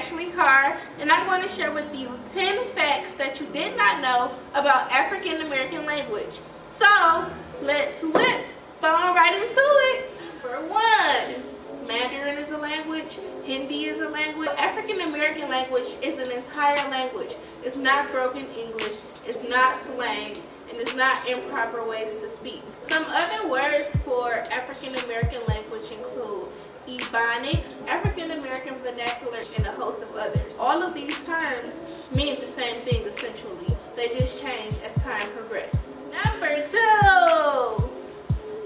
Ashley Carr, and I'm going to share with you 10 facts that you did not know about African American language. So, let's whip on right into it. For one, Mandarin is a language, Hindi is a language. African American language is an entire language. It's not broken English, it's not slang, and it's not improper ways to speak. Some other words for African American language include Ebonics, African American vernacular, and a host of others. All of these terms mean the same thing essentially. They just change as time progresses. Number 2.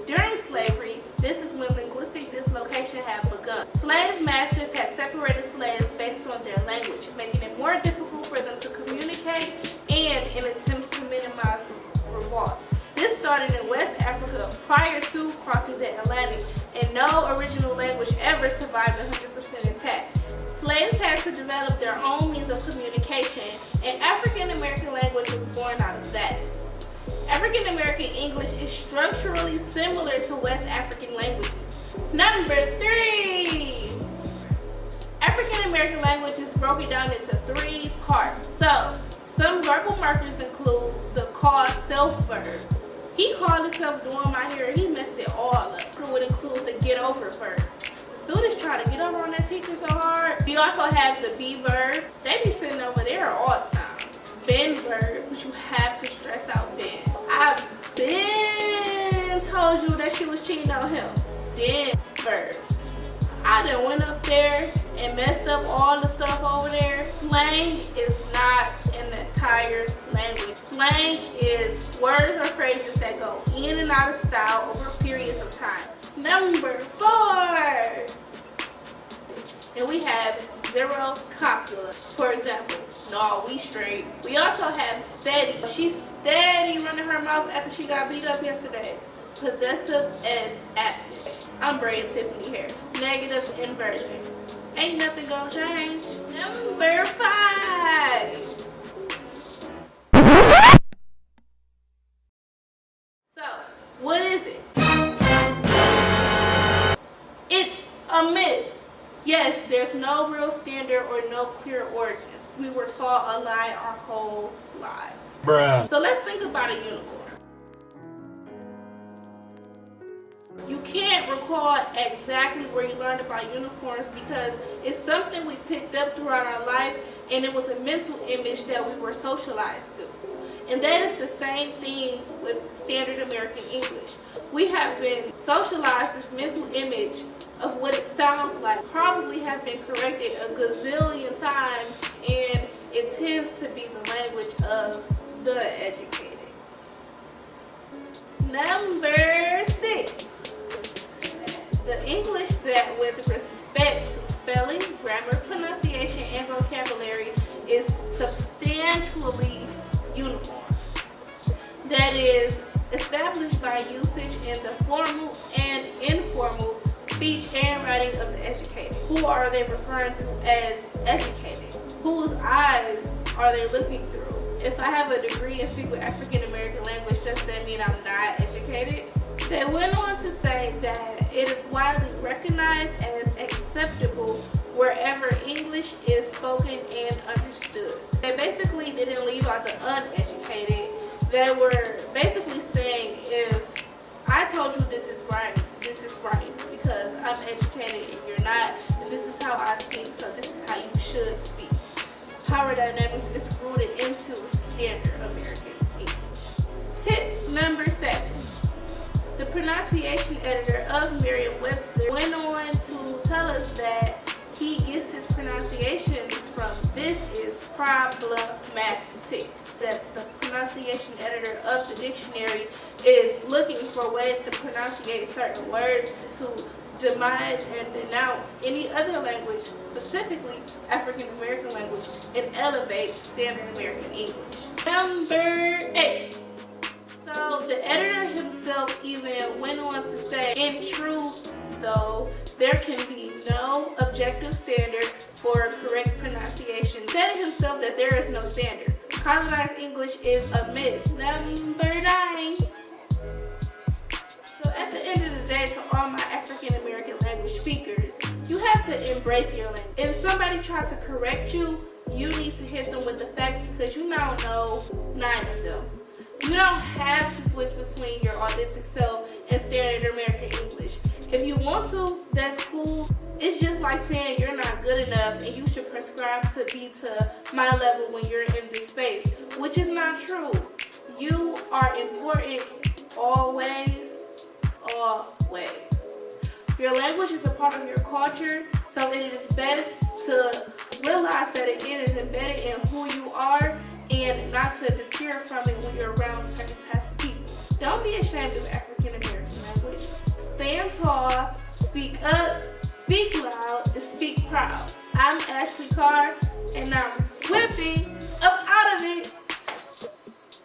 During slavery, this is when linguistic dislocation had begun. Slave masters had separated slaves based on their language, making it more difficult for them to communicate and in attempts to minimize revolt. This started in West Africa prior to crossing the Atlantic, and no original language ever survived 100% intact. Slaves had to develop their own means of communication, and African American language was born out of that. African American English is structurally similar to West African languages. Number 3. African American language is broken down into 3 parts. So, some verbal markers include the call self verb. He called himself doing my hair, he messed it all up. It would include the get over verb. Students try to get over on that teacher so hard. We also have the be verb. They be sitting over there all the time. Been verb, but you have to stress out been. I've been told you that she was cheating on him. Then verb. I done went up there and messed up all the stuff over there. Slang is not an entire language. Slang is words or phrases that go in and out of style over periods of time. Number 4. And we have zero copula. For example, no, we straight. We also have steady. She's steady running her mouth after she got beat up yesterday. Possessive as absent. I'm braiding Tiffany hair. Negative inversion. Ain't nothing gonna change. Number 5. So, what is it? It's a myth. Yes, there's no real standard or no clear origins. We were taught a lie our whole lives. Bruh. So let's think about a unicorn. You can't recall exactly where you learned about unicorns because it's something we picked up throughout our life, and it was a mental image that we were socialized to. And that is the same thing with standard American English. We have been socialized this mental image of what it sounds like, probably have been corrected a gazillion times, and it tends to be the language of the educated. Number 6. The English that, with respect to spelling, grammar, pronunciation, and vocabulary, is substantially uniform. That is established by usage in the formal and informal speech and writing of the educated. Who are they referring to as educated? Whose eyes are they looking through? If I have a degree and speak with African American language, does that mean I'm not educated? They went on to say that it is widely recognized as acceptable wherever English is spoken and understood. They basically didn't leave out the uneducated. They were basically saying, if I told you this is right because I'm educated and you're not, and this is how I speak, so this is how you should speak. Power dynamics is rooted into standard American English. Tip number 7. The pronunciation editor of Merriam-Webster went on to tell us that he gets his pronunciations from this is problematic. That the pronunciation editor of the dictionary is looking for ways to pronunciate certain words to demise and denounce any other language, specifically African American language, and elevate standard American English. Number 8. So the editor himself even went on to say, in truth though, there can be no objective standard for correct pronunciation. He said himself that there is no standard. Colonized English is a myth. Number 9. So at the end of the day, to all my African American language speakers, you have have to embrace your language. If somebody tried to correct you, you need to hit them with the facts because you now know 9 of them. You don't have to switch between your authentic self and standard American English. If you want to, that's cool. It's just like saying you're not good enough and you should prescribe to be to my level when you're in this space, which is not true. You are important always, always. Your language is a part of your culture, so it is best to realize that it is embedded in who you are and not to deter from it when you're around certain types of people. Don't be ashamed of African American language. Stand tall, speak up, speak loud, and speak proud. I'm Ashley Carr, and I'm whipping up out of it.